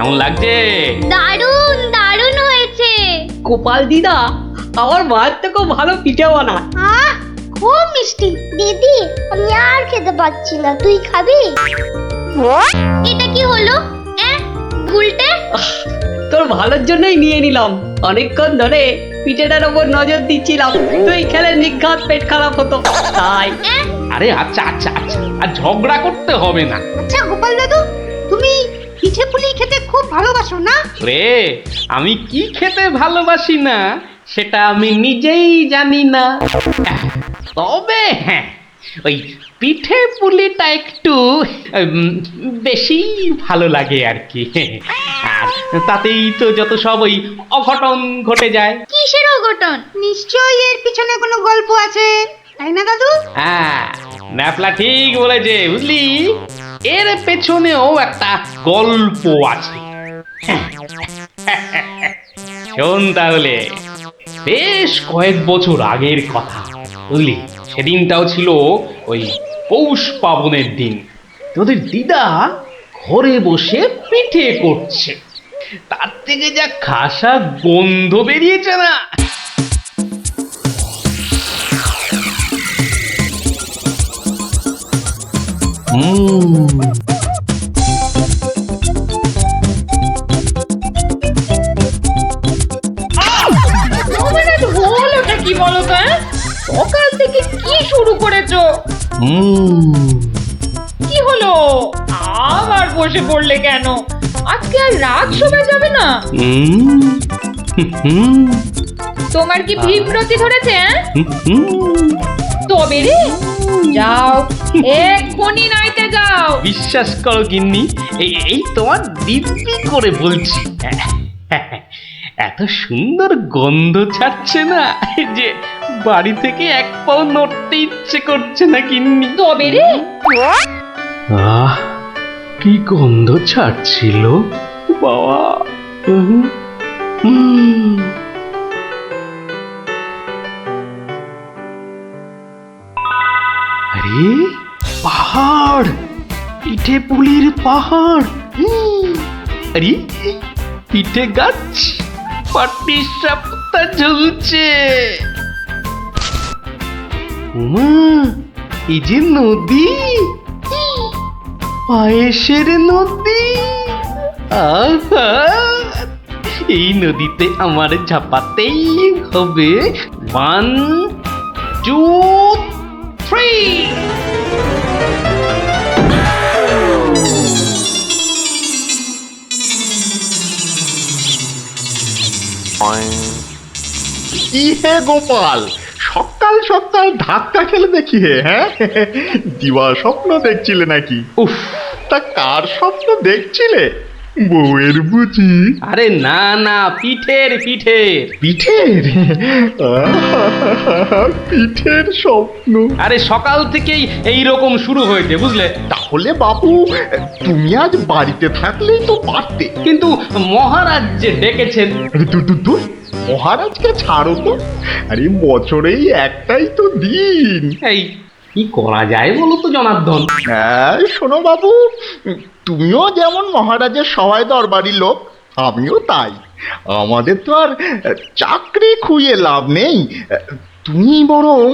কেমন লাগছে? দারুণ দারুণ হয়েছে। গোপাল দিদা আমার মায়ের থেকেও ভালো পিঠে বানায়। আহ, খুব মিষ্টি। দিদি, আমি আর খেতে পাচ্ছি না, তুই খাবি? এটা কি হলো? উল্টে? তোর ভালোর জন্যই নিয়ে নিলাম। অনেকক্ষণ ধরে পিঠেটার ওপর নজর দিচ্ছিলাম, তুই খেলে নিঘাত পেট খারাপ হতো তাই। আরে আচ্ছা আচ্ছা আচ্ছা, আর ঝগড়া করতে হবে না। আচ্ছা গোপাল দাদু, তুমি পিঠে পুলি খেতে খুব ভালোবাসো না? রে, আমি কি খেতে ভালোবাসি না সেটা আমি নিজেই জানি না। তবে হ্যাঁ, ওই পিঠে পুলিটা একটু বেশি ভালো লাগে আর কি। আর তাতেই তো যত সব ওই অঘটন ঘটে যায়। কিসের অঘটন? নিশ্চয়ই এর পিছনে কোনো গল্প আছে, তাই না দাদু? হ্যাঁ, ন্যাপলা ঠিক বলেছে, বুঝলি, এর পেছনেও একটা গল্প আছে। শোন তাহলে, বেশ কয়েক বছর আগের কথা, বুঝলি, সেদিনটাও ছিল ওই পৌষ পাবনের দিন। তোদের দিদা ঘরে বসে পিঠে করছে, তার থেকে যা খাসা গন্ধ বেরিয়েছে না। হলোটা কি বলো তো? সকাল থেকে কি শুরু করেছো? কি হলো? আবার বসে পড়লে কেন? আজকে আর রাত শোভা যাবে না? তোমার কি বিব্রতি ধরেছে? তবে রে, যাও এক্ষুনি নাইতে যাও। বিশ্বাস করো গিন্নি, এই তোমার দিব্যি করে বলছি, এত সুন্দর গন্ধ ছাড়ছে না যে বাড়ি থেকে এক পাও নড়তে ইচ্ছে করছে না গিন্নি। তবে রে, আহ, কি গন্ধ ছাড়ছিল বাবা। আরে পাহাড়, পিঠে পুলির পাহাড়। আরে পিঠে গাছ, পাটি সাপটা ঝুলছে। উমা, এই যে নদী, পায়েসের নদী। আহা, এই নদীতে আমার ঝাপাতেই হবে। 1 2 3। কি হে গোপাল, সকাল সকাল ধাক্কা খেলে দেখি হে? হ্যাঁ, দিবা স্বপ্ন দেখছিলে নাকি? উফ, তা কার স্বপ্ন দেখছিলে? বউয়ের বুঝি? আরে না না, পিঠের পিঠের। পিঠের? পিঠের স্বপ্ন? আরে সকাল থেকেই এই রকম শুরু হয়েছে, বুঝলে। তাহলে বাবু, তুমি আজ বাড়িতে থাকলেই তো পারতে। কিন্তু মহারাজ যে ডেকেছেন। আরে দূর, মহারাজকে ছাড়ো তো। আরে বছরেই একটাই তো দিন। এই কি করা যায় বলো তো জনার্দন? হ্যাঁ শোনো বাবু, তুমিও যেমন মহারাজের সবাই দরবারি লোক, আমিও তাই। আমাদের তো আর চাকরি খুইয়ে লাভ নেই। তুমি বরং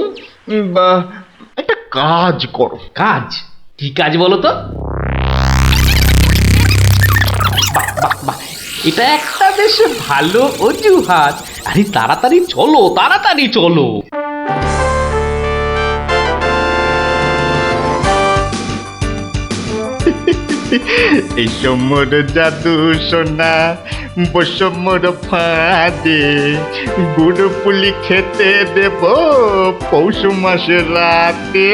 একটা কাজ করো। কাজ? কি কাজ বলো তো? বাহ বাহ বাহ, এটা একটা বেশ ভালো অজুহাত। আরে তাড়াতাড়ি চলো, তাড়াতাড়ি চলো। এই সমর জাদু সোনা, বসমর ফাঁদে, গুড় পুলি খেতে দেব পৌষ মাসের রাতে।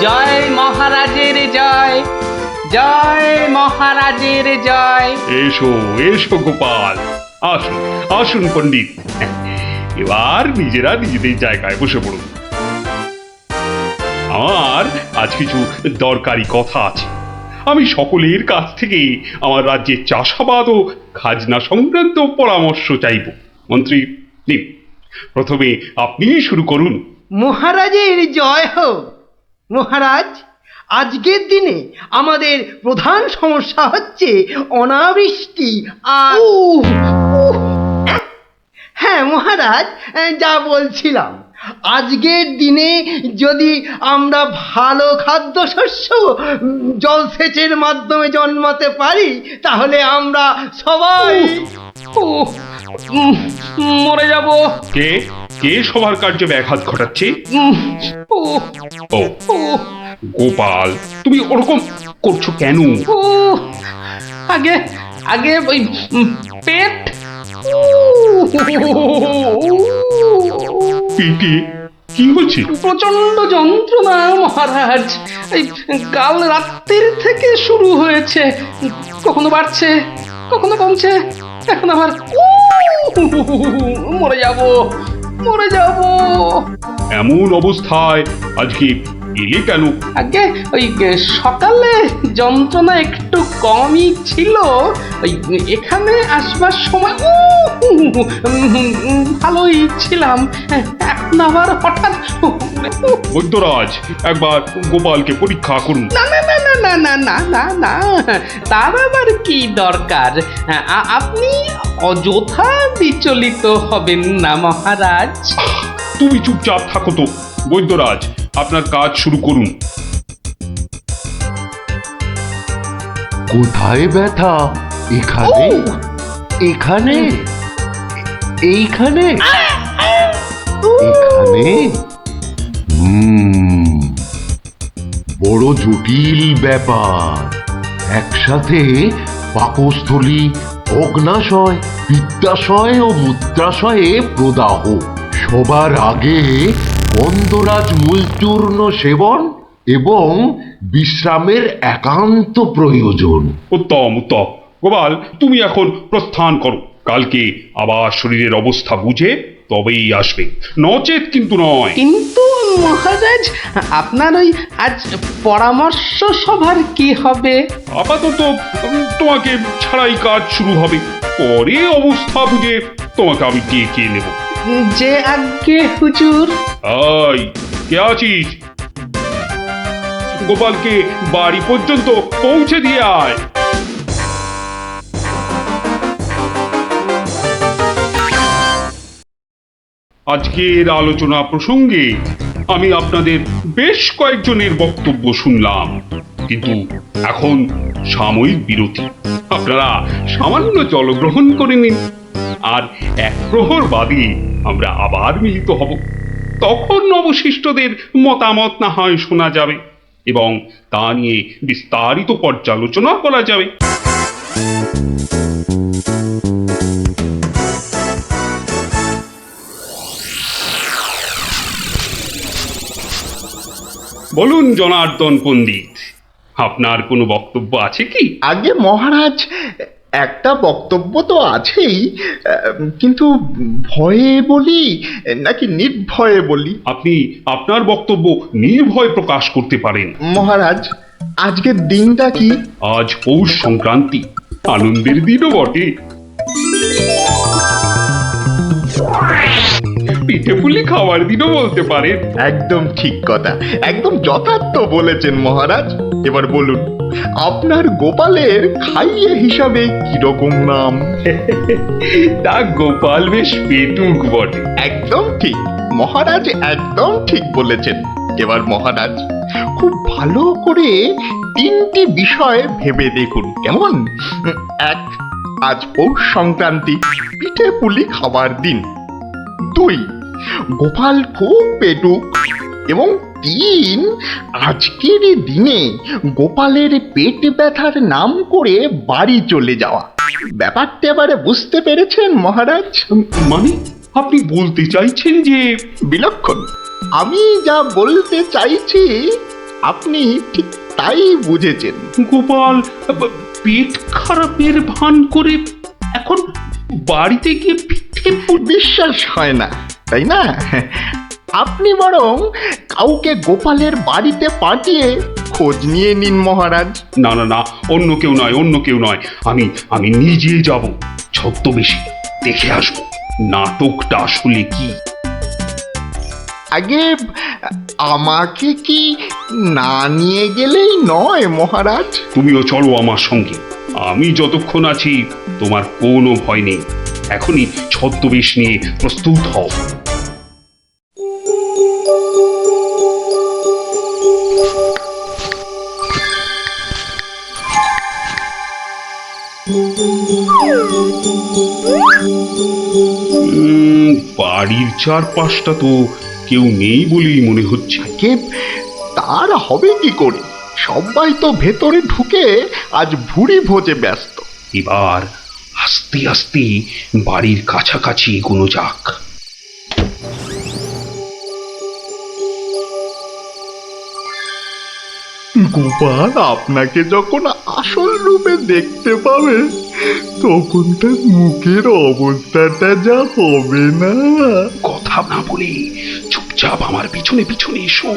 জয় মহারাজের জয়, জয় মহারাজের জয়। এসো এসো গোপাল, আসুন আসুন পণ্ডিত, এবার নিজেরা নিজেদের জায়গায় বসে পড়ুন। আমার আজ কিছু দরকারি কথা আছে। আমি সকলের কাছ থেকে আমার রাজ্যের চাষাবাদ ও খাজনা সংক্রান্ত পরামর্শ চাইব। মন্ত্রী নিন, প্রথমে আপনিই শুরু করুন। মহারাজের জয় হোক। মহারাজ, আজকের দিনে আমাদের প্রধান সমস্যা হচ্ছে অনাবৃষ্টি আর হ্যাঁ মহারাজ, যা বলছিলাম, আজকের দিনে যদি আমরা ভালো খাদ্যশস্য জলসেচের মাধ্যমে জন্মাতে পারি তাহলে আমরা সবাই উহ, উম, মরে যাব। কে কে সবার কার্যে ব্যাঘাত ঘটাচ্ছে? উহ, ও উহ, গোপাল, তুমি ওরকম করছো কেন? উহ, আগে আগে ওই পেট। পেটে কি হচ্ছে? প্রচন্ড যন্ত্রণা মহারাজ। এই কাল রাত্রির থেকে শুরু হয়েছে, কখনো বাড়ছে কখনো কমছে, এখন আবার মরে যাব মরে যাব। এমন অবস্থায় আজকে এলে কেন? আগে ওই সকালে যন্ত্রণা একটু কমই ছিল, ওই এখানে আসবার সময় ভালোই ছিলাম, এখন আবার হঠাৎ বৈদ্যরাজ, একবার গোপালকে পরীক্ষা করুন। না না না না না না না না না, তার আবার কি দরকার? আপনি অযথা বিচলিত হবেন না মহারাজ। তুমি চুপচাপ থাকো তো। বৈদ্যরাজ, আপনার কাজ শুরু করুন। কোথায় ব্যথা? এখানে? এখানে? এইখানে? এখানে? বড় জটিল ব্যাপার। একসাথে পাকস্থলী, অগ্নাশয়, পিত্তাশয় ও মূত্রাশয়ে প্রদাহ। সবার আগে গন্ধরাজ মূলচূর্ণ সেবন এবং বিশ্রামের একান্ত প্রয়োজন। উত্তম উত্তম। গোপাল, তুমি এখন প্রস্থান করো। কালকে আবার শরীরের অবস্থা বুঝে তবেই আসবে, নচেত কিন্তু নয়। কিন্তু মহারাজ, আপনার ওই আজ পরামর্শ সভার কি হবে? আপাতত তোমাকে ছাড়াই কাজ শুরু হবে, পরে অবস্থা বুঝে তোমাকে আমি ডেকে নেব। যে আজ্ঞে হুজুর। আই, কে আছিস? গোপালকে বাড়ি পর্যন্ত পৌঁছে দিয়ে আয়। আজকের আলোচনা প্রসঙ্গে আমি আপনাদের বেশ কয়েকজনের বক্তব্য শুনলাম, কিন্তু এখন সাময়িক বিরতি। আপনারা সামান্য জলগ্রহণ করে নিন, আর এক প্রহর বাদে আমরা আবার মিলিত হব। তখন অবশিষ্টদের মতামত না হয় শোনা যাবে এবং তা নিয়ে বিস্তারিত পর্যালোচনা করা যাবে। বলুন জনার্দন পণ্ডিত, আপনার কোনো বক্তব্য আছে কি? আগে মহারাজ, একটা বক্তব্য তো আছেই, কিন্তু ভয়ে বলি নাকি নির্ভয়ে বলি? আপনি আপনার বক্তব্য নির্ভয় প্রকাশ করতে পারেন। মহারাজ, আজকের দিনটা কি? আজ পৌষ সংক্রান্তি, আনন্দের দিনও বটে। পিঠে পুলি খাওয়ার দিনও বলতে পারেন। একদম ঠিক কথা, একদম যথার্থ বলেছেন মহারাজ। এবার বলুন, আপনার গোপালের খাইয়ে হিসাবে কিরকম নাম? তা গোপাল বেশ পেটুক বটে। একদম ঠিক মহারাজ, একদম ঠিক বলেছেন। এবার মহারাজ, খুব ভালো করে তিনটি বিষয় ভেবে দেখুন, কেমন? এক, আজ পৌষ সংক্রান্তি, পিঠে পুলি খাবার দিন। দুই, গোপাল খুব পেটুক। এবং তিন, আজকের দিনে গোপালের পেট ব্যথার নাম করে বাড়ি চলে যাওয়া। ব্যাপারটা এবারে বুঝতে পেরেছেন মহারাজ? মানে আপনি বলতে চাইছেন যে? বিলক্ষণ। আমি যা বলতে চাইছি আপনি ঠিক তাই বুঝেছেন। গোপাল পেট খারাপের ভান করে এখন বাড়িতে গিয়ে পিঠে বিশ্বাস হয় না, তাই না? আপনি বরং কাউকে গোপালের বাড়িতে পাঠিয়ে খোঁজ নিয়ে নিন মহারাজ। না না না, অন্য কেউ নয়, অন্য কেউ নয়, আমি নিজে যাব, ছদ্মবেশে দেখে আসবো। নাটকটা আসলে কি? আগে আমাকে কি না নিয়ে গেলেই নয় মহারাজ? তুমিও চলো আমার সঙ্গে। আমি যতক্ষণ আছি তোমার কোনো ভয় নেই। এখনই ছদ্মবেশ নিয়ে প্রস্তুত হও। বাড়ির চারপাশটা তো কেউ নেই বলেই মনে হচ্ছে। কে তার হবে কি করে? সবাই তো ভেতরে ঢুকে আজ ভুরি ভোজে ব্যস্ত। এবার আস্তে আস্তে বাড়ির কাছাকাছি এগোনো যাক। গোপাল আপনাকে যখন আসল রূপে দেখতে পাবে তখন তার মুখের অবস্থাটা যা হবে না। কথা না বলে চুপচাপ আমার পিছনে পিছনে এসো।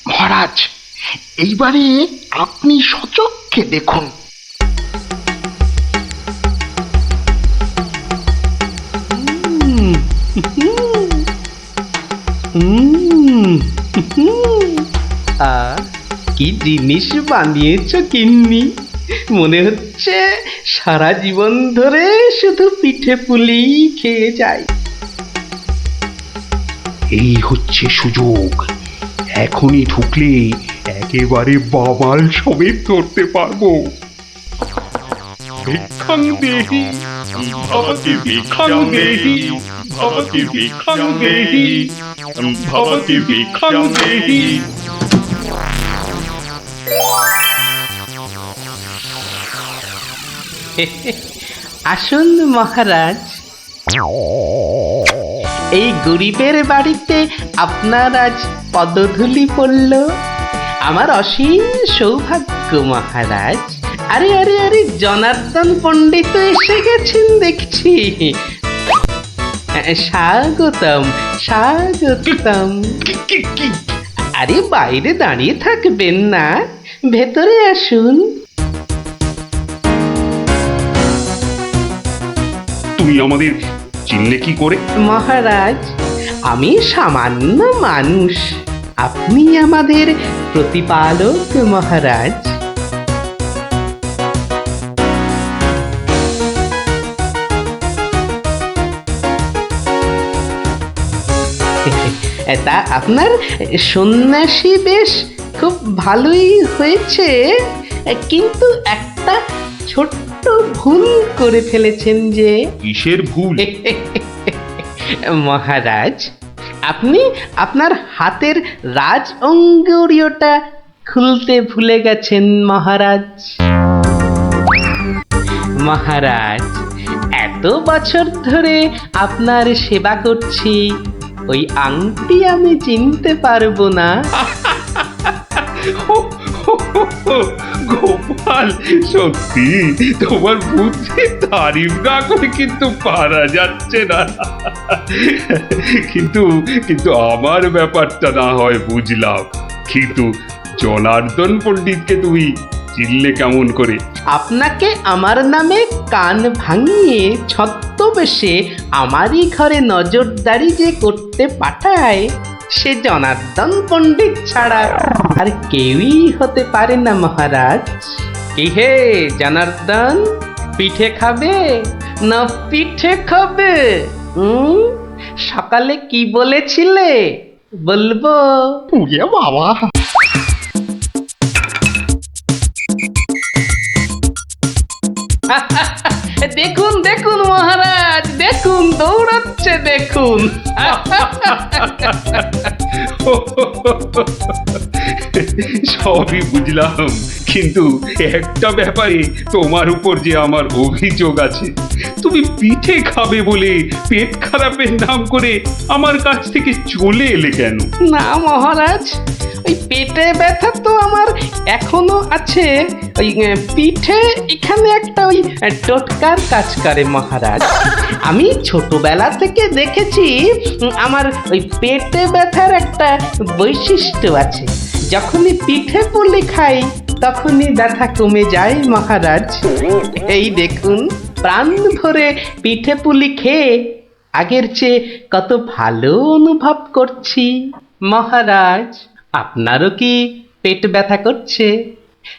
মহারাজ, এইবারে আপনি সচক্ষে দেখুন। কি জিনিস বানিয়েছ গিন্নি! মনে হচ্ছে সারা জীবন ধরে শুধু পিঠে পুলি খেয়ে যাই। এই হচ্ছে সুযোগ। এখনই ঢুকলে একেবারে বাবাল সমেত ধরতে পারবো। ভিক্ষাং দেহি ভবতি ভিক্ষাং দেহি ভবতি ভিক্ষাং দেহি ভবতি ভিক্ষাং দেহি। আসুন মহারাজ, এই গরিবের বাড়িতে আপনার আজ পদধূলি পড়ল। আমার অসীম সৌভাগ্য মহারাজ। আরে আরে আরে, জনার্দন পণ্ডিত এসে গেছেন দেখছি। স্বাগতম স্বাগতম। আরে বাইরে দাঁড়িয়ে থাকবেন না, ভেতরে আসুন। তুমি আমাদের চিনলে কি করে? মহারাজ, আমি সামান্য মানুষ, আপনি আমাদের প্রতিপালক মহারাজ। তা আপনার সন্ন্যাসী বেশ খুব ভালোই হয়েছে, কিন্তু একটা ছোট্ট ভুল করে ফেলেছেন যে। কিসের ভুল? মহারাজ, আপনি আপনার হাতের রাজ অঙ্গুরীয়টা খুলতে ভুলে গেছেন মহারাজ। মহারাজ, এত বছর ধরে আপনার সেবা করছি, ওই আংটি আমি চিনতে পারবো না? গোপাল, সত্যি তোমার বুদ্ধি তারিফ না করে কিন্তু পারা যাচ্ছে না। কিন্তু কিন্তু আমার ব্যাপারটা না হয় বুঝলাম, কিন্তু জনার্দন পণ্ডিতকে তুমি চিনলে কেমন করে? আপনাকে আমার নামে কান ভাঙিয়ে ছদ্মবেশে আমারই ঘরে নজরদারি যে করতে পাঠায়, সে জনার্দন পণ্ডিত ছাড়া আর কেউই হতে পারে না মহারাজ। কি হে জনার্দন, পিঠে খাবে না পিঠে খাবে? সকালে কি বলেছিলে বলবো? পুড়িয়ে বাবা! দেখুন দেখুন মহারাজ, দেখুন দৌড়াচ্ছে দেখুন। সবই বুঝলাম, কিন্তু একটা ব্যাপারে তোমার উপর যে আমার অভিযোগ আছে। তুমি পিঠে খাবে বলে পেট খারাপের নাম করে আমার কাছ থেকে চলে এলে কেন? না মহারাজ, ওই পেটে ব্যথা তো আমার এখনো আছে। ওই পিঠে এখানে একটা ওই টোটকার কাজ করে মহারাজ। আমি ছোটবেলা থেকে দেখেছি আমার ওই পেটে ব্যথার একটা বৈশিষ্ট্য আছে। যখনই পিঠে পুলি খাই তখনই ব্যথা কমে যায় মহারাজ। এই দেখুন, প্রাণ ভরে পিঠে পুলি খেয়ে আগের চেয়ে কত ভালো অনুভব করছি। মহারাজ, আপনারও কি পেট ব্যথা করছে?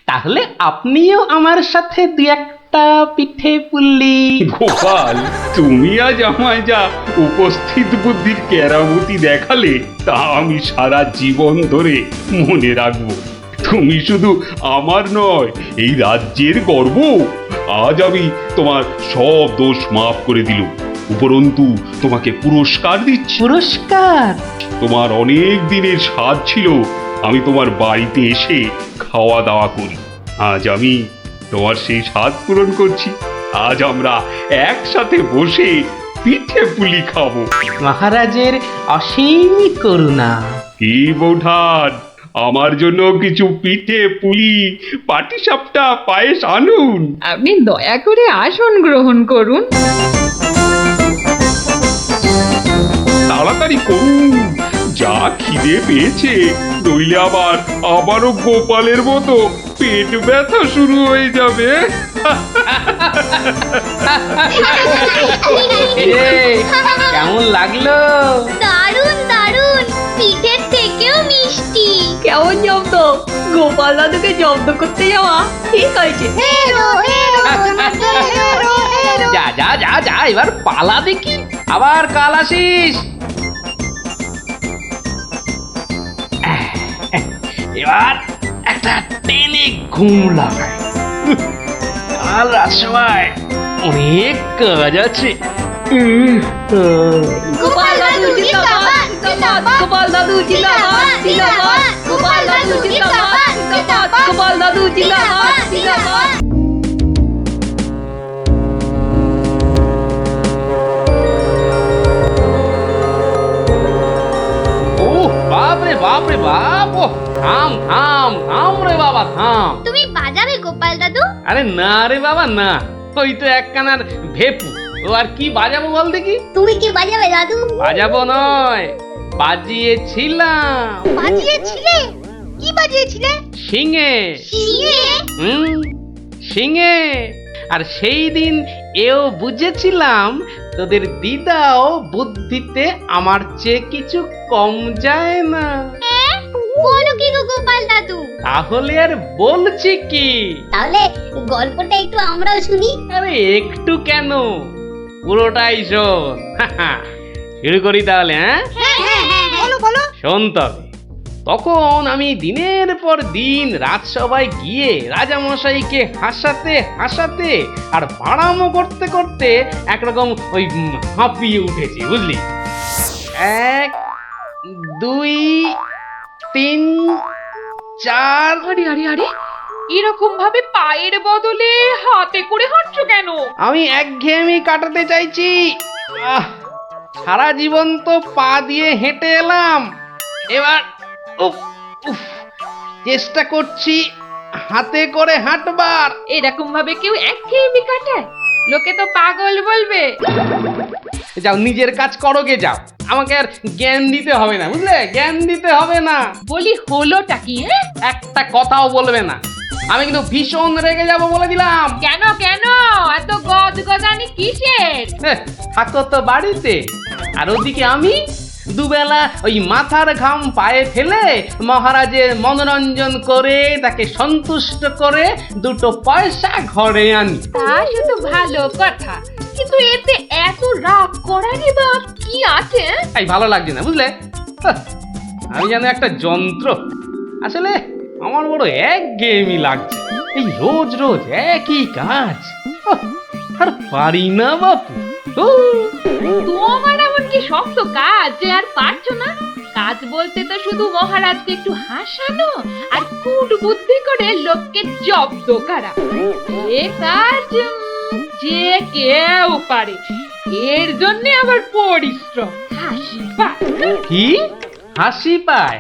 তাহলে আপনিও আমার সাথে দু একটা পিঠে পুলি। গোপাল, তুমি আজ আমায় যা উপস্থিত বুদ্ধির কেরামতি দেখালে তা আমি সারা জীবন ধরে মনে রাখবো। তুমি শুধু আমার নয়, এই রাজ্যের গর্ব। আজ আমি তোমার সব দোষ মাফ করে দিলুম, উপরন্তু তোমাকে পুরস্কার দিচ্ছি। পুরস্কার? তোমার অনেক দিনের স্বাদ ছিল আমি তোমার বাড়িতে এসে খাওয়া দাওয়া করি। আজ আমি তোমার সেই স্বাদ পূরণ করছি। আজ আমরা একসাথে বসে পিঠে পুলি খাবো। মহারাজের অসীম করুণা। কি বৌঠান, আমার জন্য কিছু পিঠে পুলি পাটিসাপটা পায়েস আনুন। আপনি দয়া করে আসন গ্রহণ করুন। তাড়াতাড়ি করুন, যা খিদে পেয়েছে, নইলে আবারও গোপালের মতো পেট ব্যথা শুরু হয়ে যাবে। কেমন লাগলো? দারুণ দারুণ, পিঠের থেকেও মিষ্টি। কেমন জব্দ? গোপাল দাদুকে জব্দ করতে যাওয়া ঠিক হয়েছে। যা যা যা যা, এবার পালা দেখি, আবার কাল আসিস। এবার একটা টেনে ঘুম লাগায়। কাল রাজসভায় অনেক কাজ আছে। গোপাল দাদু জিন্দাবাদ, জিন্দাবাদ। গোপাল দাদু জিন্দাবাদ, জিন্দাবাদ। গোপাল দাদু জিন্দাবাদ, জিন্দাবাদ। গোপাল দাদু জিন্দাবাদ, জিন্দাবাদ। ও বাপ রে বাপ রে বাপ! ও থাম থাম থাম রে বাবা, থাম। তুমি বাজাবে গোপাল দাদু? আরে না রে বাবা না, ওই তো একখানার ভেপু, ও আর কি বাজাবো বল দেখি। তুমি কি বাজাবে দাদু? বাজাবো নয়, বাজিয়েছিলাম। বাজিয়েছিলে? কি বাজিয়েছিলে? শিঙে। শিঙে? শিঙে। আর সেই দিন এও বুঝেছিলাম তোদের দিদাও বুদ্ধিতে আমার চেয়ে কিছু কম যায় না। বলো কি গো গোপাল দাদু? তাহলে আর বলছি কি, তাহলে গল্পটা একটু আমরাও শুনি। আরে একটু কেন, পুরোটাই শোন। শুরু করি তাহলে, হ্যাঁ? বলো বলো। শোন তবে। তখন আমি দিনের পর দিন রাজসভায় গিয়ে রাজামশাইকে হাসাতে হাসাতে আর বাড়ামো করতে করতে একরকম ওই হাঁপিয়ে উঠেছি, বুঝলি? 1 2 3 4। আরে আরে আরে, এরকম ভাবে পায়ের বদলে হাতে করে হাঁটছো কেন? আমি একঘেয়েমি কাটাতে চাইছি। সারা জীবন তো পা দিয়ে হেঁটে এলাম, এবার উফ উফ চেষ্টা করছি হাতে করে হাঁটবার। এরকম ভাবে কেউ একঘেয়েমি কাটায়? লোকে তো পাগল বলবে। যাও, নিজের কাজ করো গে, যাও। আমাকে আর জ্ঞান দিতে হবে না, বুঝলে? জ্ঞান দিতে হবে না। বলি হলোটা কি? একটা কথাও বলবে না, আমি কিন্তু ভীষণ রেগে যাব বলে দিলাম। কেন কেন এত গজগজানি কিসের? থাকো তো বাড়িতে, আর ওদিকে আমি দুবেলা ওই মাথার ঘাম পায়ে ফেলে মহারাজের মনোরঞ্জন করে তাকে সন্তুষ্ট করে 2 পয়সা ঘরে আনি। তা সে তো ভালো কথা, কিন্তু এতে এত রাগ করারই বা কি আছে? তাই ভালো লাগছে না, বুঝলে? আমি যেন একটা যন্ত্র। আসলে আমার বড় একঘেয়েমি লাগছে, এই রোজ রোজ একই কাজ। আর পারি না বাপু। তোমার এমন কি শক্ত কাজ যে আর পারছো না? কাজ বলতে তো শুধু মহারাজকে একটু হাসানো আর কুট বুদ্ধি করে লোককে জব্দ করা। এ কাজ যে কেউ পারে, এর জন্য আবার পরিশ্রম। হাসি পায়। কি হাসি পায়?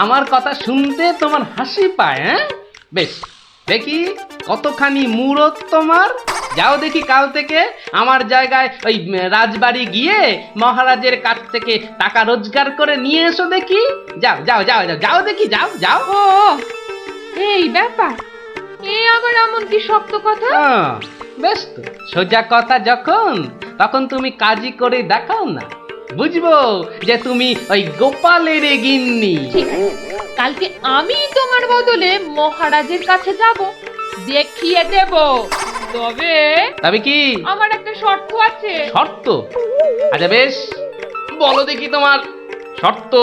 আমার কথা শুনতে তোমার হাসি পায়? হ্যাঁ, বেশ, দেখি কতখানি মুরত তোমার। যাও দেখি কাল থেকে আমার জায়গায় ওই রাজবাড়ি গিয়ে মহারাজের কাছ থেকে টাকা রোজগার করে নিয়ে এসো দেখি। যাও যাও যাও যাও যাও দেখি, যাও যাও। ও এই ব্যাপার, এ আবার এমন কি শক্ত কথা? বেশ তো, সোজা কথা যখন তখন তুমি কাজই করে দেখাও না, বুঝবো যে তুমি ওই গোপালের গিন্নি। ঠিক আছে, কালকে আমি তোমার বদলে মহারাজের কাছে যাব, দেখিয়ে দেব। তবে তবে কি আমার একটা শর্ত আছে। শর্ত? আচ্ছা বেশ, বলো দেখি তোমার শর্ত।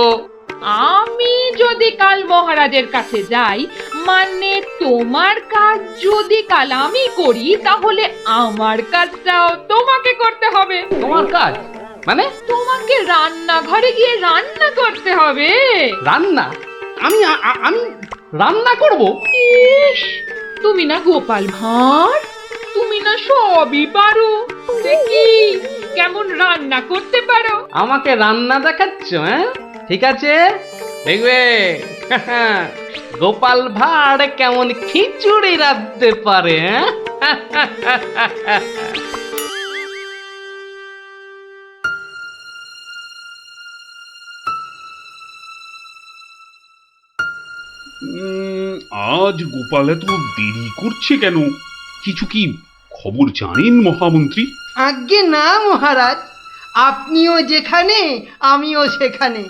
আমি যদি কাল মহারাজের কাছে যাই, মানে তোমার কাজ যদি কাল আমি করি, তাহলে আমার কাজটাও তোমাকে করতে হবে। তোমার কাজ মানে? তোমাকে রান্নাঘরে গিয়ে রান্না করতে হবে। রান্না? আমি আমি রান্না করব? ইস, তুমি না গোপাল ভাঁড়, তুমি না সবই পারো। দেখি কেমন রান্না করতে পারো। আমাকে রান্না দেখাচ্ছ? হ্যাঁ, ঠিক আছে, দেখবে গোপাল ভাঁড় কেমন খিচুড়ি রাঁধতে পারে। হ্যাঁ, আজ গোপাল এত দেরি করছে কেন? কিছু কি খবর জানেন মহামন্ত্রী? আজ্ঞে না মহারাজ, আপনিও যেখানে আমিও সেখানে,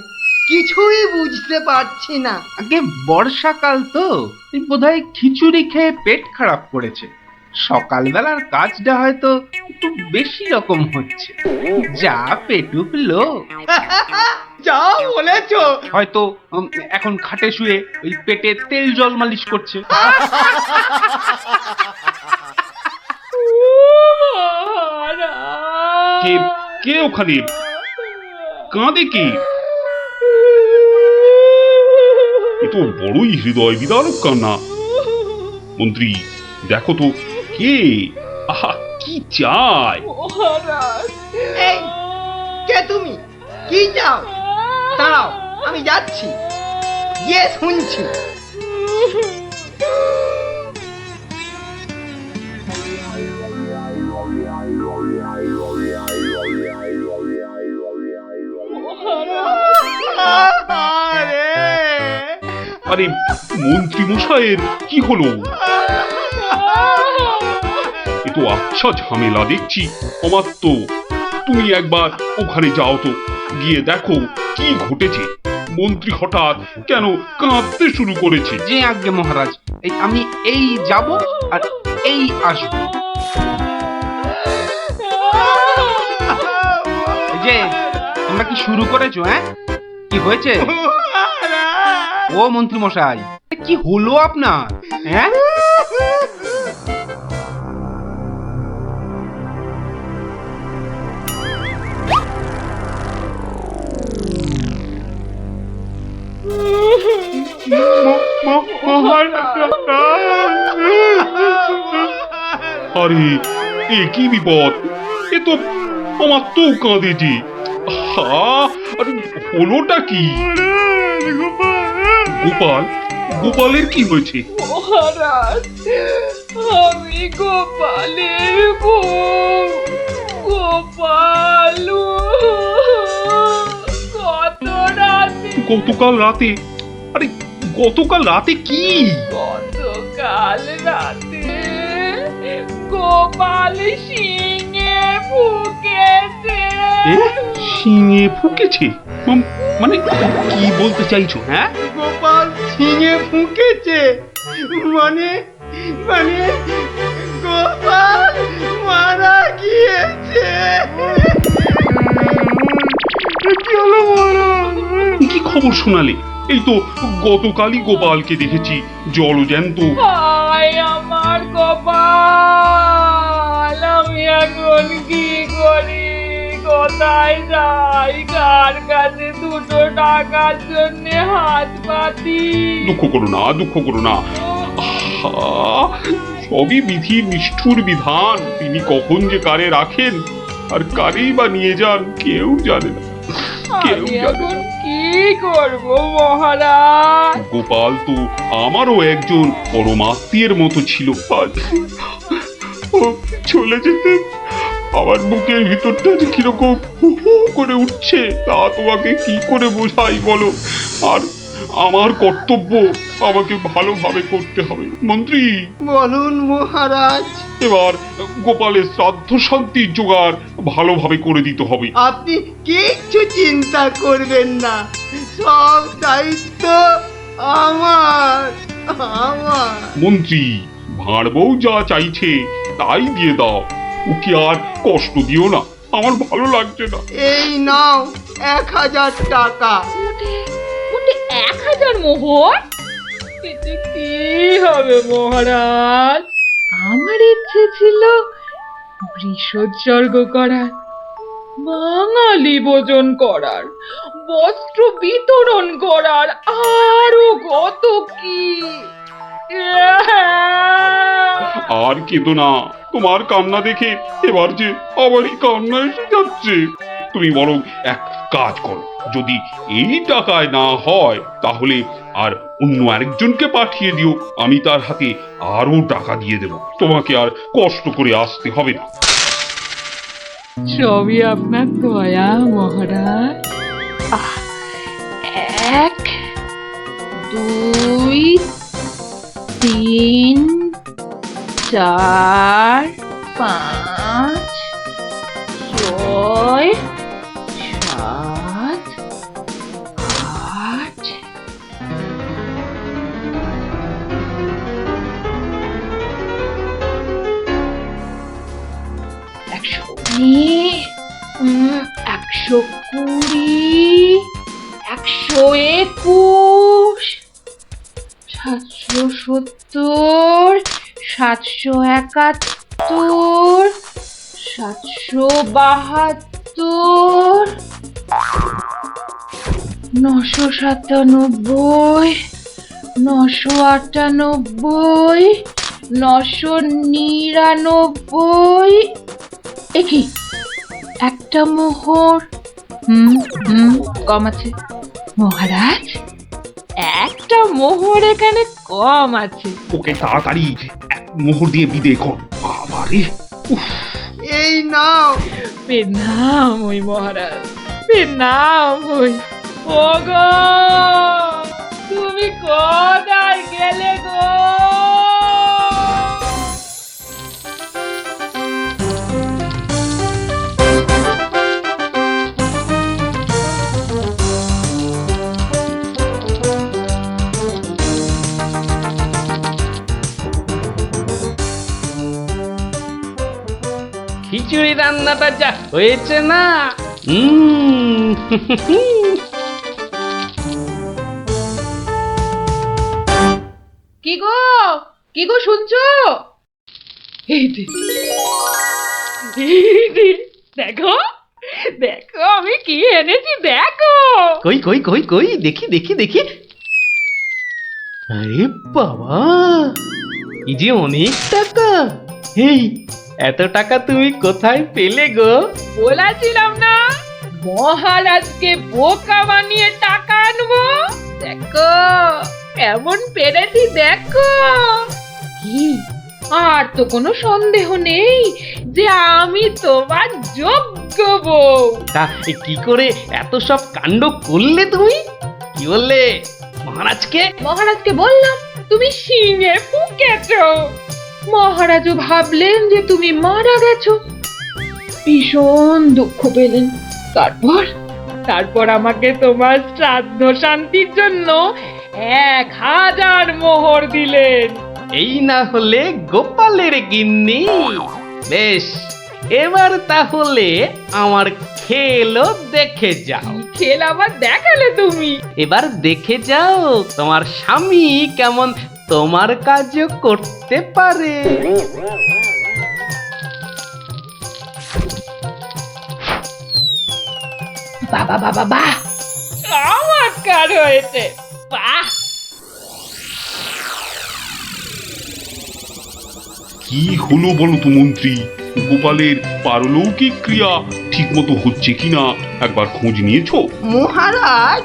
কিছুই বুঝতে পারছি না। আগে বর্ষাকাল তো, বোধহয় খিচুড়ি খেয়ে পেট খারাপ করেছে। সকালবেলার কাজটা হয়তো একটু বেশি রকম হচ্ছে, যা পেটুক লোক। যা বলেছো। হয়তো এখন খাটে শুয়ে ওই পেটে তেল জল মালিশ করছে। কে কে ওখানে কাঁদে? কে? এ তো বড়ই হৃদয় বিদারক কান্না। মন্ত্রী, দেখো তো কে? আহা, কি চায়? এই, কে তুমি? কি চাও? দাঁড়াও, আমি যাচ্ছি, গিয়ে শুনছি। আরে মন্ত্রী মশাইয়ের কি হলো? এ তো আচ্ছা ঝামেলা দেখছি। অমাত্য, তুমি একবার ওখানে যাও তো, গিয়ে দেখো কি ঘটেছে। মন্ত্রী হঠাৎ কেন কাঁদতে শুরু করেছে? যে আজ্ঞে মহারাজ, আমি এই যাব আর এই আসবো। এই যে তোমরা কি শুরু করেছো? হ্যাঁ, কি হয়েছে? ও মন্ত্রী মশাই, কি হলো আপনার? হ্যাঁ, আরে এ কি বিপদ! এ তো অমাত্য কাঁদে যে। আরে হলোটা কি? গোপাল, গোপালের কি হয়েছে? মহারাজ, আমি গোপালের বউ। গোপাল কত রাতে, গতকাল রাতে? আরে গতকাল রাতে কি? গতকাল রাতে গোপাল শিঙে ফুকেছে। শিঙে ফুকেছে? মানে কি বলতে চাইছো? হ্যাঁ, গোপাল ছিঙে ফুঁকেছে মানে? মানে গোপাল মারা গিয়েছে। কি খবর শোনালে? এই তো গতকালই গোপালকে দেখেছি জলজ্যান্ত। হায় আমার গোপাল, আমি এখন কি করি? কোথায় যাই? কার কাছে দুটো টাকার জন্য হাত পাতি? দুঃখ করো না, দুঃখ করো না। আহা, সবই বিধির নিষ্ঠুর বিধান। তিনি কখন যে কারে রাখেন আর কারেই বা নিয়ে যান কেউ জানে না, কেউ আমি জানে এখন না। কি করব মহারাজ? গোপাল তো আমারও একজন পরমাত্মীয়ের মতো ছিল। আজ ও চলে যেতে আমার বুকের ভিতরটা যে কিরকম হু হু করে উঠছে, তা তোমাকে কি করে বোঝাই বলো। আর আমার কর্তব্য আমাকে ভালোভাবে করতে হবে। মন্ত্রী, বলুন মহারাজ। এবার গোপালের শ্রাদ্ধ শান্তির জোগাড় ভালোভাবে করে দিতে হবে। আপনি কিচ্ছু চিন্তা করবেন না, সব দায়িত্ব আমার আমার মন্ত্রী, ভাঁড় বউ যা চাইছে তাই দিয়ে দাও, ওকে আর কষ্ট দিও না, আমার ভালো লাগছে না। এই নাও 1000 টাকা। ওটে 1000 মোহর? এতে কি হবে মহারাজ? আমার ইচ্ছে ছিল বৃষোৎসর্গ করার, বাঙালি ভোজন করার, বস্ত্র বিতরণ করার, আরো কত কি। আর কেঁদো না, তোমার কান্না দেখে এবার যে আবারই কান্না এসে যাচ্ছে। তুমি বরং এক কাজ করো, যদি এই টাকায় না হয় তাহলে আর অন্য আরেকজনকে পাঠিয়ে দিও, আমি তার হাতে আরো টাকা দিয়ে দেব, তোমাকে আর কষ্ট করে আসতে হবে না। সবই আপনার দয়া মহারাজ। 1 2 3 4 5 6 7 8 119 120 121 770 771 772 997 998 999। একি একটা মোহর কম আছে মহারাজ, একটা মোহর এখানে কম আছে। ওকে তাড়াতাড়ি এক মোহর দিয়ে বিদে কর। বাবারে, এই নাও। প্রণাম ওই মহারাজ, প্রণাম ওই। ওগো, তুমি কোথায় গেলে গো? খিচুড়ি রান্নাটা যা হয়েছে না, কি গো, কি গো শুনছো? এই যে, দেখো দেখো আমি কি এনেছি, দেখো। কই কই কই কই দেখি দেখি দেখি। আরে বাবা, এই যে অনেক টাকা। এই এত টাকা তুমি কোথায় পেলে গো? বলেছিলাম না মহারাজকে বোকা বানিয়ে টাকা আনবো। দেখো কেমন পেরেছি, দেখো। কি আর তো কোনো সন্দেহ নেই যে আমি তোমার যোগ্য বউ। তা কি করে এত সব কাণ্ড করলে তুমি? কি বললে মহারাজকে? মহারাজকে বললাম তুমি শিঙে ফুঁকেছো। মহারাজও ভাবলেন যে তুমি মারা গেছো, ভীষণ দুঃখ পেলেন। তারপর আমাকে তোমার শ্রাদ্ধ শান্তির জন্য 1000 মোহর দিলেন। এই না হলে গোপালের গিন্নি। বেশ, এবার তাহলে আমার খেলও দেখে যাও। খেল আবার দেখালে তুমি? এবার দেখে যাও তোমার স্বামী কেমন তোমার কাজও করতে পারে। বাবা বাবা বাহ, চমৎকার হয়েছে, বাহ। কি হলো বলো তো মন্ত্রী? গোপালের পারলৌকিক ক্রিয়া ঠিক মতো হচ্ছে কিনা একবার খোঁজ নিয়েছো? মহারাজ,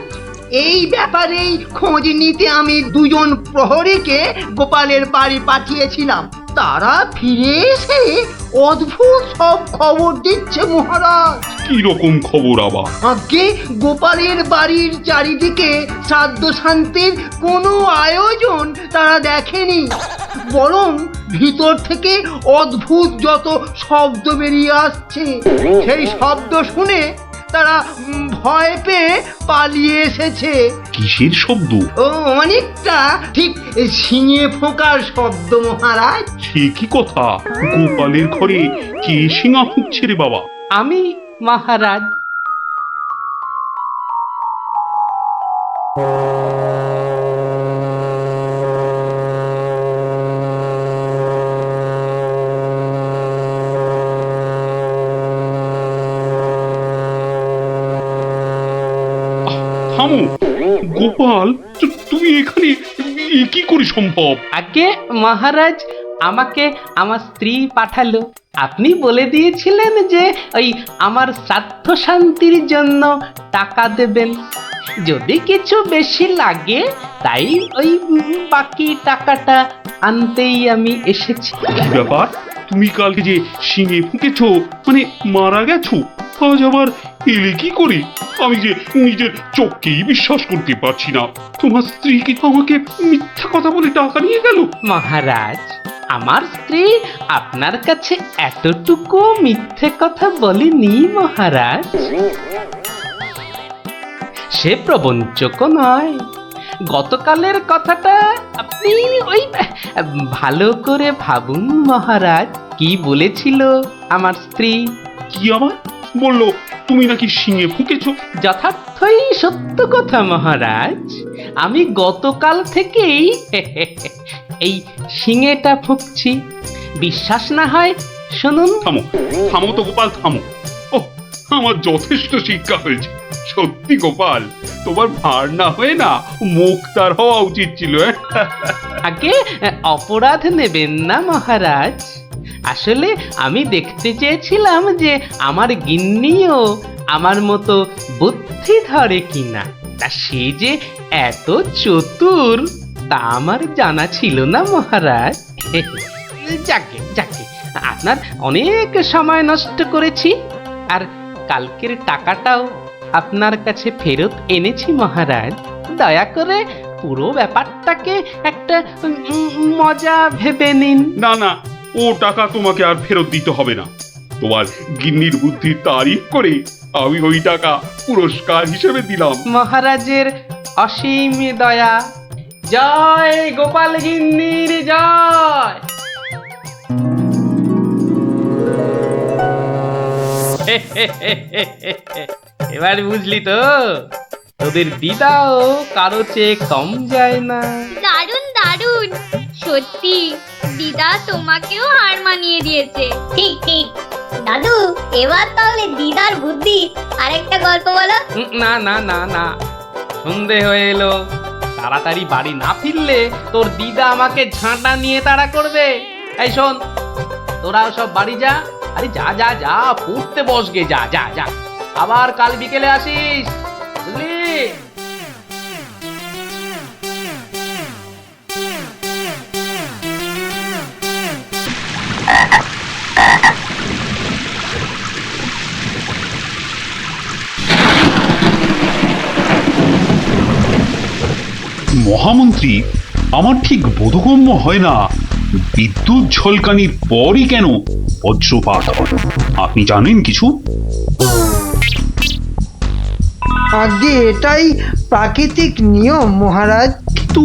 এই ব্যাপারেই খোঁজ নিতে আমি 2 জন প্রহরীকে গোপালের বাড়ি পাঠিয়েছিলাম। তারা ফিরে এসে অদ্ভুত সব খবর দিচ্ছে মহারাজ। কি রকম খবর আবার? আগে গোপালের বাড়ির চারিদিকে শ্রাদ্ধ শান্তির কোনো আয়োজন তারা দেখেনি, বরং ভিতর থেকে অদ্ভুত যত শব্দ বেরিয়ে আসছে, সেই শব্দ শুনে তারা ভয় পেয়ে পালিয়ে এসেছে। কিসের শব্দ? ও অনেকটা ঠিক শিঙে ফোঁকার শব্দ মহারাজ। সে কি কথা? গোপালের ঘরে কে শিঙা ফুঁকছে রে বাবা? আমি মহারাজ। থামো গোপাল, তুমি এখানে এ কি করে সম্ভব? আগে মহারাজ, আমাকে আমার স্ত্রী পাঠালো। আপনি বলে দিয়েছিলেন যে ওই আমার শ্রাদ্ধ শান্তির জন্য টাকা দেবেন, যদি কিছু বেশি লাগে তাই ওই বাকি টাকাটা আনতেই আমি এসেছি। কি ব্যাপার? তুমি কালকে যে শিঙে ফুঁকেছো, মানে মারা গেছো, আজ আবার এলে কি করে? আমি যে নিজের চোখকেই বিশ্বাস করতে পারছি না। তোমার স্ত্রী কি আমাকে মিথ্যা কথা বলে টাকা নিয়ে গেল? মহারাজ, আমার স্ত্রী আপনার কাছে এতটুকু মিথ্যে কথা বলেনি মহারাজ। সে প্রবঞ্চক নয়। গতকালের কথাটা আপনি ওই ভালো করে ভাবুন মহারাজ, কি বলেছিল আমার স্ত্রী। কি আবার বললো? তুমি নাকি শিঙে ফুঁকেছো? যথার্থই সত্য কথা মহারাজ। আমি গতকাল থেকেই এই শিঙেটা ফুঁকছি। বিশ্বাস না হয় শুনুন। থামো থামো তো গোপাল, থামো। ও, আমার যথেষ্ট শিক্ষা হয়েছে। সত্যি গোপাল, তোমার ভার না হয়ে না মুক্তার হওয়া উচিত ছিল। আগে অপরাধ নেবেন না মহারাজ। আসলে আমি দেখতে চেয়েছিলাম যে আমার গিন্নিও আমার মতো বুদ্ধি ধরে কিনা। তা সে যে এত চতুর তা আমার জানা ছিল না মহারাজ। যাকে যাকে, আপনার অনেক সময় নষ্ট করেছি, আর কালকের টাকাটাও আপনার কাছে ফেরত এনেছি মহারাজ। দয়া করে পুরো ব্যাপারটাকে একটা মজা ভেবে নিন। না না, ও টাকা তোমাকে আর ফেরত দিতে হবে না। তোমার গিন্নির বুদ্ধির তারিফ করে আমি ওই টাকা পুরস্কার হিসেবে দিলাম। মহারাজের অসীম দয়া। জয় গোপাল গিন্নির জয়। এবার বুঝলি তো, তোদের দিদাও কারো চেয়ে কম যায় না। দারুণ দারুণ, সত্যি দিদা তোমাকেও হার মানিয়ে দিয়েছে। ঠিক ঠিক দাদু, এবার তাহলে দিদার বুদ্ধি আরেকটা গল্প বলো। না না না না, সন্ধে হয়ে এলো। তাড়াতাড়ি বাড়ি না ফিরলে তোর দিদা আমাকে ঝাঁটা নিয়ে তাড়া করবে। এই শোন, তোরাও সব বাড়ি যা। আরে যা যা যা, পড়তে বসগে, যা যা যা। আবার কাল বিকেলে আসিস, বুঝলি? মহামন্ত্রী, আমার ঠিক বোধগম্য হয় না, বিদ্যুৎ ঝলকানির পরই কেন বজ্রপাত হয়? আপনি জানেন কিছু? আগে এটাই প্রাকৃতিক নিয়ম মহারাজ। কিন্তু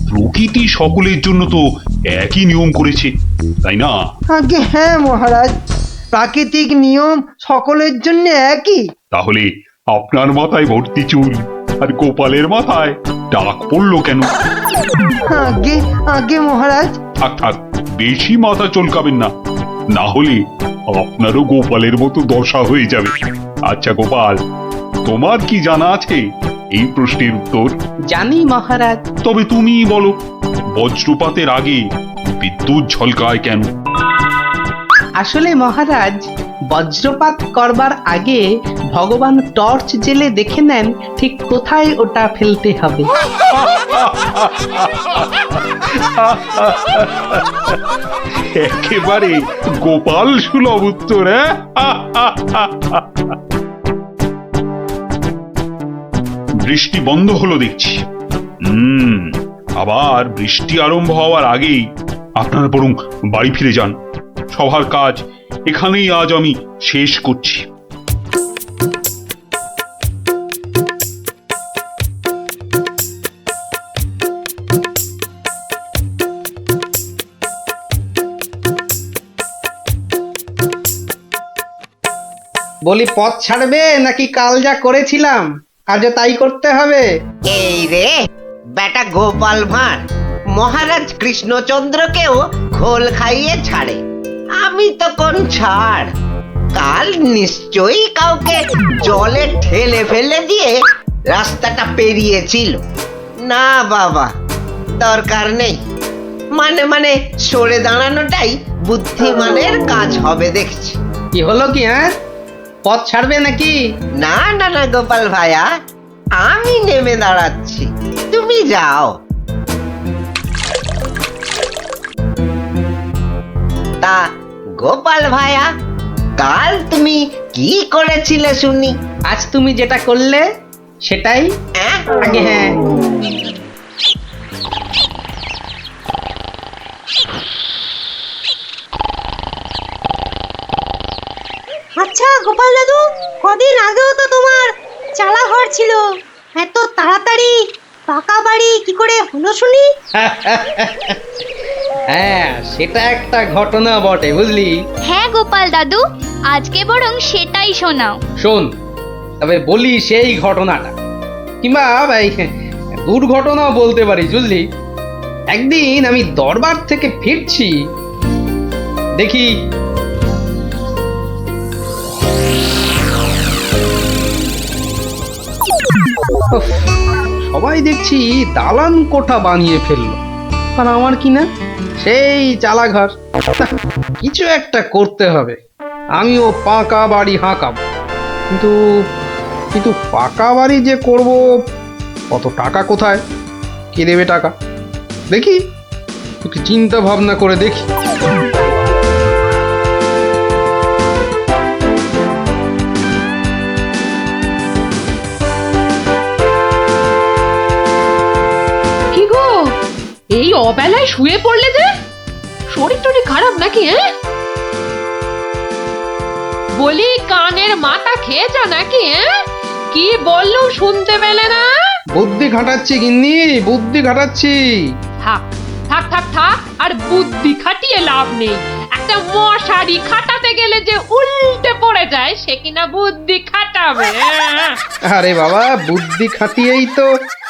প্রকৃতি সকলের জন্য তো একই নিয়ম করেছে, তাই না? আগে হ্যাঁ মহারাজ, প্রাকৃতিক নিয়ম সকলের জন্য একই। তাহলে আপনার মাথায় ভর্তি চুল আর গোপালের মাথায় টাক পড়লো কেন? আগে আগে মহারাজ। থাক থাক, বেশি মাথা চলকাবেন না, না হলে আপনারও গোপালের মতো দশা হয়ে যাবে। আচ্ছা গোপাল, তোমার কি জানা আছে এই প্রশ্নের উত্তর? জানি মহারাজ। তবে তুমি বলো, বজ্রপাতের আগে বিদ্যুৎ ঝলকায় কেন? আসলে মহারাজ, বজ্রপাত করবার আগে ভগবান টর্চ জেলে দেখে নেন ঠিক কোথায় ওটা ফেলতে হবে। একেবারে গোপাল সুলভ উত্তর। বৃষ্টি বন্ধ হলো দেখছি। আবার বৃষ্টি আরম্ভ হওয়ার আগেই আপনারা বরং বাড়ি ফিরে যান। সবার কাজ এখানেই আজ আমি শেষ করছি। বলি পথ ছাড়বে নাকি কাল যা করেছিলাম আজও তাই করতে হবে? এই রে বেটা গোপাল ভাঁড় মহারাজ কৃষ্ণচন্দ্রকেও ঘোল খাইয়ে ছাড়ে, আমি তো কোন ছাড়। কাল নিশ্চয়ই কাউকে জলে ঠেলে ফেলে দিয়ে রাস্তাটা পেরিয়েছিল। না বাবা, দরকার নেই। মানে সরে দাঁড়ানোটাই বুদ্ধিমানের কাজ হবে দেখছি। কি হলো কি? হ্যাঁ, পথ ছাড়বে নাকি? না না না গোপাল ভাইয়া, আমি নেমে দাঁড়াচ্ছি, তুমি যাও। তা গোপাল ভাইয়া, কাল তুমি কি করেছিলে শুনি? আজ তুমি যেটা করলে সেটাই আগে। হ্যাঁ, আচ্ছা গোপাল দাদু, কদিন আগেও তো তোমার চালা ঘর ছিল, এত তাড়াতাড়ি পাকা বাড়ি কি করে হলো শুনি? হ্যাঁ, সেটা একটা ঘটনা বটে বুঝলি। হ্যাঁ গোপাল দাদু, আজকে বরং সেটাই শোনাও। শোন, তবে বলি সেই ঘটনাটা, কিংবা দুর্ঘটনাও বলতে পারি বুঝলি। একদিন আমি দরবার থেকে ফিরছি, দেখি সবাই দেখছি দালান কোঠা বানিয়ে ফেললো, আর আমার কিনা সেই চালাঘর। কিছু একটা করতে হবে, আমিও পাকা বাড়ি হাঁকাবো। কিন্তু কিন্তু পাকা বাড়ি যে করব, কত টাকা কোথায়, কে দেবে টাকা? দেখি একটু চিন্তা ভাবনা করে দেখি। কি গো, এই অবেলায় শুয়ে পড়লে যে? শরীর টরীর খারাপ নাকি? বলি কানের মাথা খেয়েছো নাকি? কি বললুম শুনতে পেলে না? বুদ্ধি খাটাচ্ছি গিন্নি, বুদ্ধি খাটাচ্ছি। থাক থাক থাক থাক, আর বুদ্ধি খাটিয়ে লাভ নেই। একটা মশারি খাটাতে গেলে যে উল্টে পড়ে যায়, সে কিনা বুদ্ধি খাটাবে? আরে বাবা, বুদ্ধি খাটিয়েই তো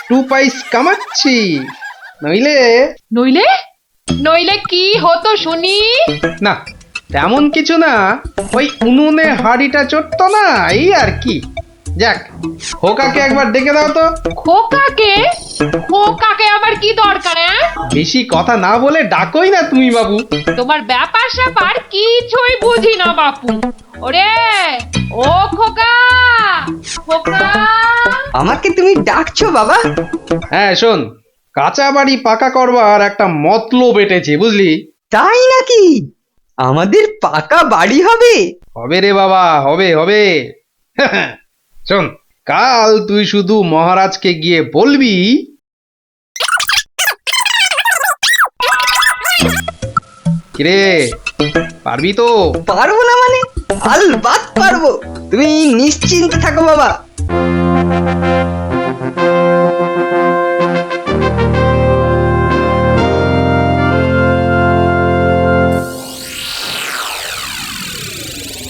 2 পয়সা কামাচ্ছি, নইলে নইলে নইলে কি হতো শুনি? না, তেমন কিছু না, ওই উনুনে হাড়িটা চড়তো না, এই আর কি। যাক, খোকাকে একবার ডেকে দাও তো। খোকাকে? খোকাকে আবার কি দরকার? বেশি কথা না বলে ডাকোই না তুমি বাবু। তোমার ব্যাপার স্যাপার কিছুই বুঝি না বাপু। ওরে ও খোকা, খোকা। আমাকে তুমি ডাকছো বাবা? হ্যাঁ শোন, কাঁচা বাড়ি পাকা করবার একটা মতলব এটেছে বুঝলি। তাই নাকি? আমাদের পাকা বাড়ি হবে? হবে রে বাবা, হবে হবে। শোন, কাল তুই শুধু মহারাজকে গিয়ে বলবি, কিরে পারবি তো? পারবো না মানে? আলবাত পারবো, তুমি নিশ্চিন্তে থাকো বাবা।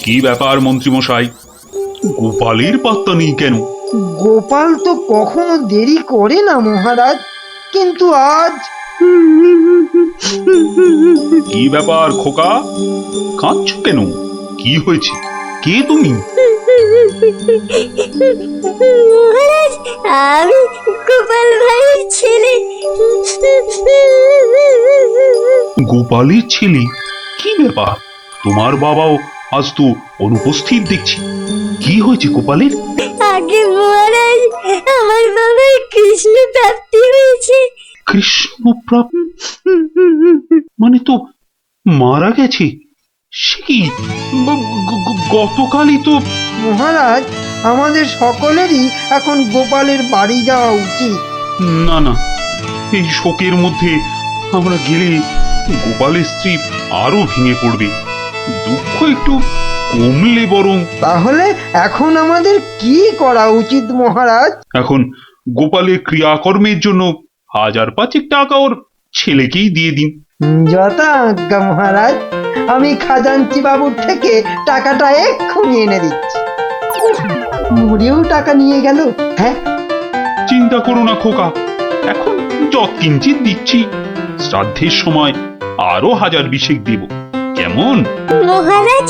কি ব্যাপার মন্ত্রীমশাই, গোপালের পাত্তা নেই কেন? গোপাল তো কখনো দেরি করে না মহারাজ, কিন্তু আজ কি ব্যাপার খোকা, কাঁদছো কেন? কি হয়েছে? কে তুমি? মহারাজ, আমি গোপাল ভাইয়ের ছেলে। গোপালের ছেলে? কি ব্যাপার, তোমার বাবাও আজ তো অনুপস্থিত দেখছি। কি হয়েছে গোপালের? আগে মহারাজ, আমার বাবার কৃষ্ণ প্রাপ্তি হয়েছে। কৃষ্ণ মানে তো মারা গেছে? সে কি গতকালই তো। মহারাজ, আমাদের সকলেরই এখন গোপালের বাড়ি যাওয়া উচিত। না না, এই শোকের মধ্যে আমরা গেলে গোপালের স্ত্রী আরো ভেঙে পড়বে। দুঃখ একটু কমলে বরং। তাহলে এখন আমাদের কি করা উচিত মহারাজ? এখন গোপালের ক্রিয়াকর্মের জন্য 1000-5 টাকা ওর ছেলেকেই দিয়ে দিন। যথা আজ্ঞা মহারাজ। আমি খাজাঞ্চি বাবুর থেকে টাকাটা এক্ষুনি এনে দিচ্ছি। মরেও টাকা নিয়ে গেল। হ্যাঁ, চিন্তা করো না খোকা, এখন যৎকিঞ্চিত দিচ্ছি। শ্রাদ্ধের সময় আরো 1000-20 দেব, কেমন? মহারাজ,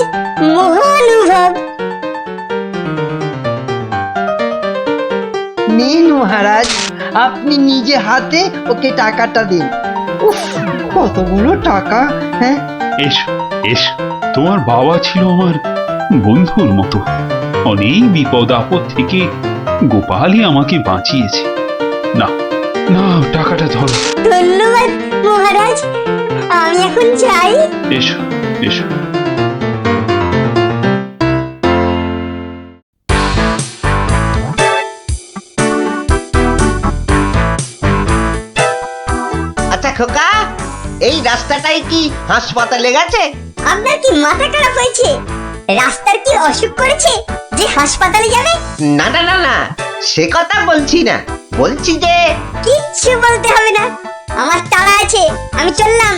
মহানুভব। নিন মহারাজ, আপনি নিজে হাতে ওকে টাকাটা দিন। উফ, কতগুলো টাকা! হ্যাঁ, এসো এসো, তোমার বাবা ছিল আমার বন্ধুর মতো। অনেক বিপদ আপদ থেকে গোপালই আমাকে বাঁচিয়েছে। না না, টাকাটা ধরো। ধন্যবাদ মহারাজ, আমি এখন যাই। এসো এসো। আচ্ছা খোকা, এই রাস্তাটাই কি হাসপাতালে গেছে? আপনার কি মাথা খারাপ হয়েছে? রাস্তার কি অসুখ করেছে যে হাসপাতালে যাবে? না না না না, সে কথা বলছি না। বলছি যে কিচ্ছু বলতে হবে না, আমার তাড়া আছে, আমি চললাম।